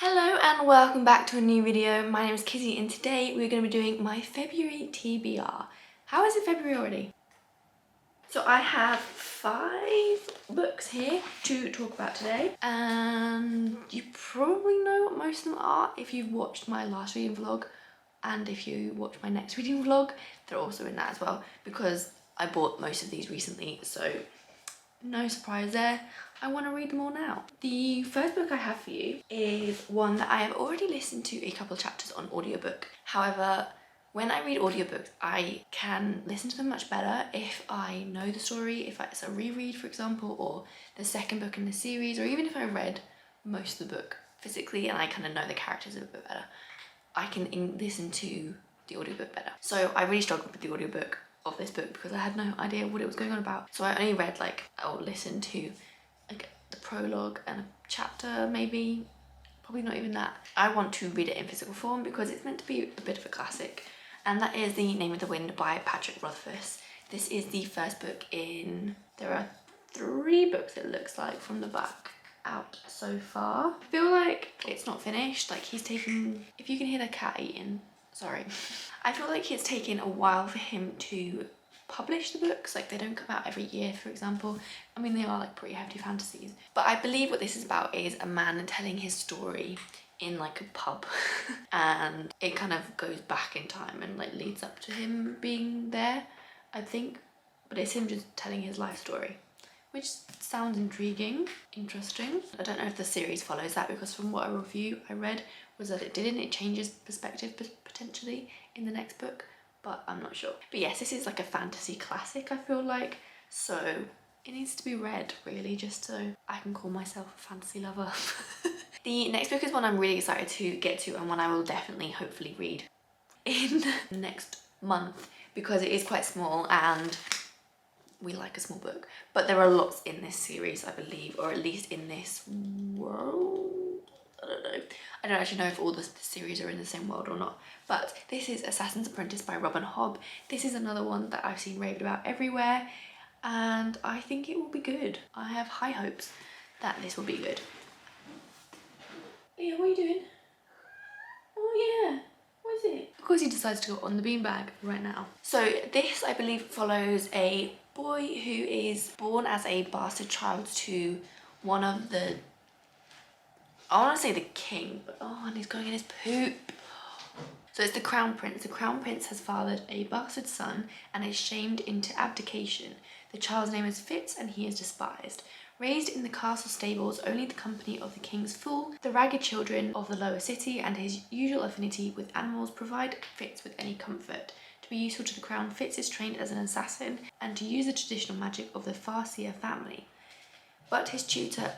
Hello and welcome back to a new video. My name is Kizzy and today we're going to be doing my February TBR. How is it February already? So I have 5 books here to talk about today and you probably know what most of them are if you've watched my last reading vlog, and if you watch my next reading vlog they're also in that as well because I bought most of these recently, so no surprise there. I want to read them all now. The first book I have for you is one that I have already listened to a couple of chapters on audiobook. However, when I read audiobooks, I can listen to them much better if I know the story, if it's a reread, for example, or the second book in the series, or even if I read most of the book physically and I kind of know the characters a bit better, I can listen to the audiobook better. So I really struggled with the audiobook of this book because I had no idea what it was going on about. So I only read or listened to the prologue and a chapter, maybe, probably not even that. I want to read it in physical form because it's meant to be a bit of a classic, and that is The Name of the Wind by Patrick Rothfuss. This is the first book in, there are 3 books it looks like from the back out so far. I feel like it's not finished, like he's taken, if you can hear the cat eating, sorry. I feel like it's taken a while for him to publish the books, like they don't come out every year, for example. I mean, they are like pretty hefty fantasies, but I believe what this is about is a man telling his story in like a pub and it kind of goes back in time and like leads up to him being there, I think, but it's him just telling his life story, which sounds intriguing, interesting. I don't know if the series follows that because from what a review I read was that it didn't. It changes perspective potentially in the next book, but I'm not sure. But yes, this is like a fantasy classic, I feel like, so it needs to be read really just so I can call myself a fantasy lover. The next book is one I'm really excited to get to and one I will definitely hopefully read in the next month because it is quite small and we like a small book, but there are lots in this series, I believe, or at least in this world. I don't know. I don't actually know if all the series are in the same world or not, but this is Assassin's Apprentice by Robin Hobb. This is another one that I've seen raved about everywhere and I think it will be good. I have high hopes that this will be good. Yeah, what are you doing? Oh yeah, what is it? Of course he decides to go on the beanbag right now. So this, I believe, follows a boy who is born as a bastard child to one of the, I want to say the king, but oh, and he's going in his poop. So it's the Crown Prince. The Crown Prince has fathered a bastard son and is shamed into abdication. The child's name is Fitz and he is despised. Raised in the castle stables, only the company of the king's fool, the ragged children of the lower city, and his usual affinity with animals provide Fitz with any comfort. To be useful to the crown, Fitz is trained as an assassin and to use the traditional magic of the Farseer family. But his tutor,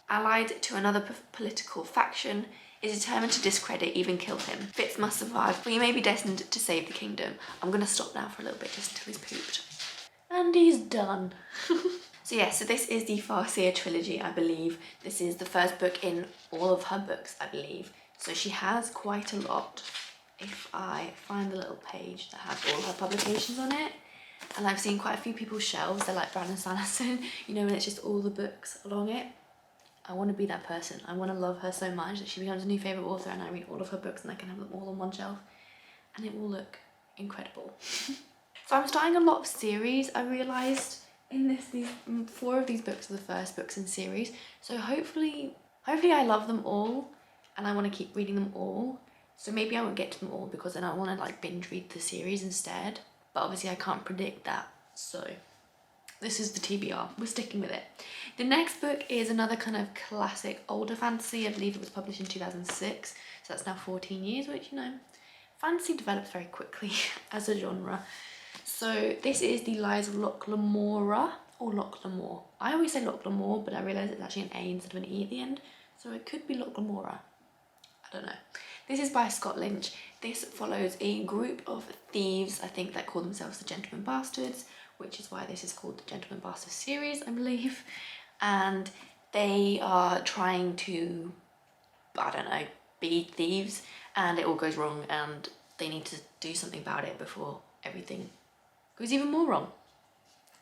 allied to another political faction, is determined to discredit, even kill him. Fitz must survive, for he may be destined to save the kingdom. I'm gonna stop now for a little bit just until he's pooped. And he's done. So yeah, so this is the Farseer trilogy, I believe. This is the first book in all of her books, I believe. So she has quite a lot. If I find the little page that has all her publications on it, and I've seen quite a few people's shelves, they're like Brandon Sanderson, you know, when it's just all the books along it. I want to be that person. I want to love her so much that she becomes a new favourite author and I read all of her books and I can have them all on one shelf and it will look incredible. So I'm starting a lot of series, I realised. In these 4 of these books are the first books in series, so hopefully I love them all and I want to keep reading them all. So maybe I won't get to them all because then I want to like binge read the series instead, but obviously I can't predict that, so this is the TBR, we're sticking with it. The next book is another kind of classic older fantasy. I believe it was published in 2006, so that's now 14 years, which, you know, fantasy develops very quickly as a genre. So this is The Lies of Lochlamora, or Lochlamore. I always say Lochlamore, but I realise it's actually an A instead of an E at the end, so it could be Lochlamora. I don't know. This is by Scott Lynch. This follows a group of thieves, I think, that call themselves the Gentlemen Bastards, which is why this is called the Gentlemen Bastards series, I believe. And they are trying to, I don't know, be thieves, and it all goes wrong and they need to do something about it before everything goes even more wrong.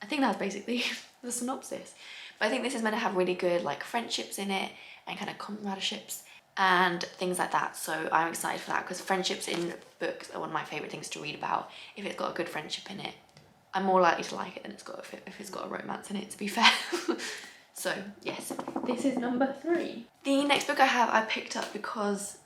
I think that's basically the synopsis. But I think this is meant to have really good like friendships in it and kind of comradeships and things like that. So I'm excited for that because friendships in books are one of my favourite things to read about. If it's got a good friendship in it, I'm more likely to like it than if it's got a romance in it, to be fair. So yes, this is number 3. The next book I picked up because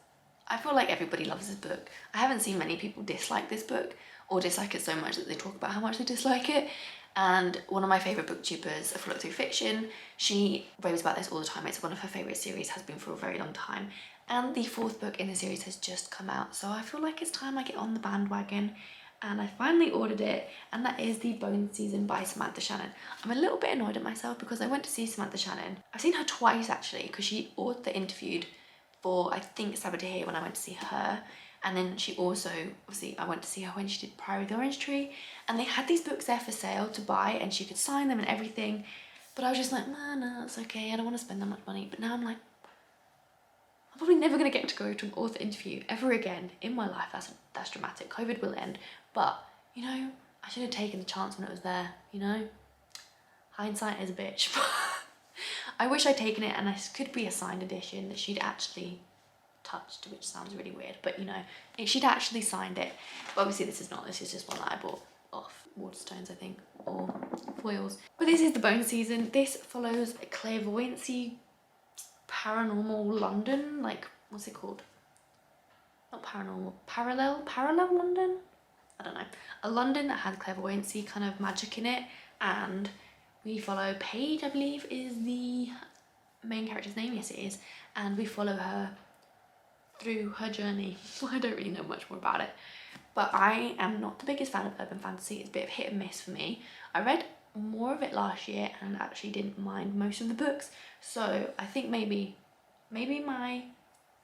I feel like everybody loves this book. I haven't seen many people dislike this book or dislike it so much that they talk about how much they dislike it. And one of my favourite booktubers, A Flow Through Fiction, she raves about this all the time. It's one of her favourite series, has been for a very long time. And the 4th book in the series has just come out. So I feel like it's time I get on the bandwagon. And I finally ordered it, and that is The Bone Season by Samantha Shannon. I'm a little bit annoyed at myself because I went to see Samantha Shannon. I've seen her twice actually, because she author interviewed for, I think, Saboteur when I went to see her. And then she also, obviously, I went to see her when she did Priory of the Orange Tree. And they had these books there for sale to buy, and she could sign them and everything. But I was just like, no, it's okay, I don't want to spend that much money. But now I'm like, I'm probably never going to get to go to an author interview ever again in my life. That's dramatic. COVID will end. But, you know, I should have taken the chance when it was there, you know? Hindsight is a bitch. I wish I'd taken it, and this could be a signed edition that she'd actually touched, which sounds really weird, but you know, she'd actually signed it. But obviously this is not, this is just one that I bought off Waterstones, I think, or foils. But this is The Bone Season. This follows a clairvoyancy, paranormal London, like, what's it called? Not paranormal, parallel London? I don't know. A London that has clairvoyancy kind of magic in it, and we follow Paige, I believe is the main character's name. Yes, it is. And we follow her through her journey. I don't really know much more about it, but I am not the biggest fan of urban fantasy. It's a bit of hit and miss for me. I read more of it last year and actually didn't mind most of the books, so I think maybe my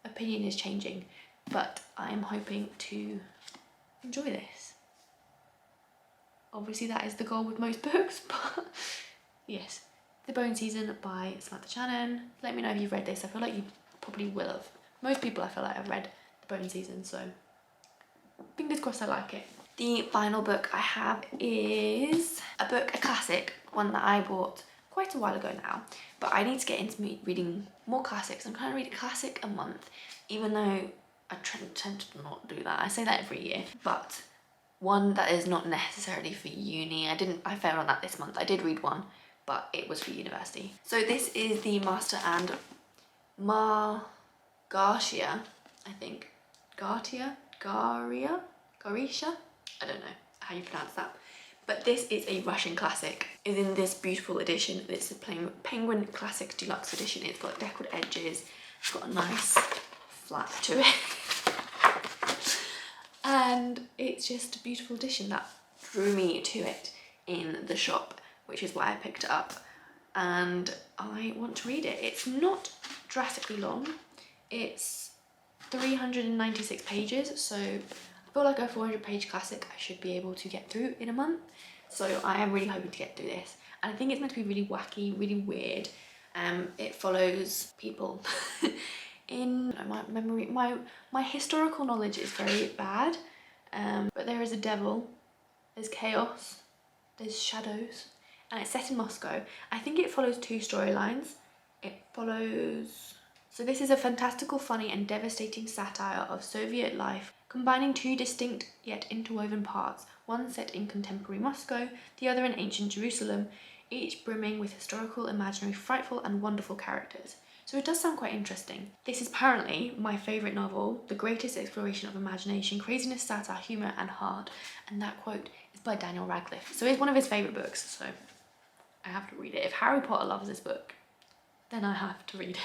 opinion is changing, but I am hoping to enjoy this. Obviously that is the goal with most books, but yes. The Bone Season by Samantha Shannon. Let me know if you've read this. I feel like you probably will have. Most people, I feel like, have read The Bone Season, so fingers crossed I like it. The final book I have is a classic, one that I bought quite a while ago now, but I need to get into reading more classics. I'm trying to read a classic a month, even though I tend to not do that. I say that every year, but one that is not necessarily for uni. I failed on that this month. I did read one, but it was for university. So this is the Master and Garcia, I think. Garisha? I don't know how you pronounce that. But this is a Russian classic. It's in this beautiful edition. It's a Penguin Classic Deluxe edition. It's got deckled edges. It's got a nice flap to it. And it's just a beautiful edition that drew me to it in the shop, which is why I picked it up. And I want to read it. It's not drastically long. It's 396 pages, so I feel like a 400-page classic I should be able to get through in a month. So I am really hoping to get through this. And I think it's meant to be really wacky, really weird. It follows people in my historical knowledge is very bad, but there is a devil, there's chaos, there's shadows, and it's set in Moscow. I think it follows 2 storylines. So this is a fantastical, funny and devastating satire of Soviet life, combining 2 distinct yet interwoven parts, one set in contemporary Moscow, the other in ancient Jerusalem, each brimming with historical, imaginary, frightful and wonderful characters. So it does sound quite interesting. This is apparently my favourite novel, the greatest exploration of imagination, craziness, satire, humour and heart. And that quote is by Daniel Radcliffe. So it's one of his favourite books, so I have to read it. If Harry Potter loves this book, then I have to read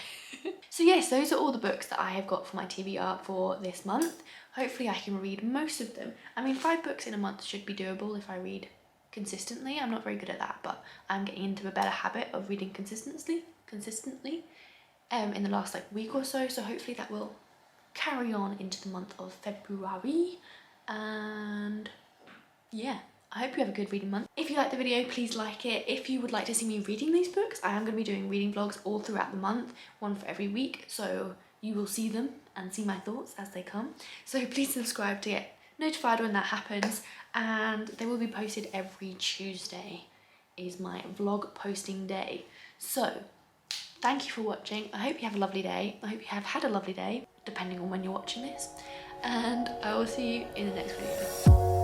it. So yes, those are all the books that I have got for my TBR for this month. Hopefully I can read most of them. I mean, 5 books in a month should be doable if I read consistently. I'm not very good at that, but I'm getting into a better habit of reading consistently in the last week or so. So hopefully that will carry on into the month of February. And yeah, I hope you have a good reading month. If you liked the video, please like it. If you would like to see me reading these books, I am going to be doing reading vlogs all throughout the month, one for every week, so you will see them and see my thoughts as they come. So please subscribe to get notified when that happens, and they will be posted every Tuesday is my vlog posting day. So Thank you for watching. I hope you have a lovely day. I hope you have had a lovely day, depending on when you're watching this. And I will see you in the next video.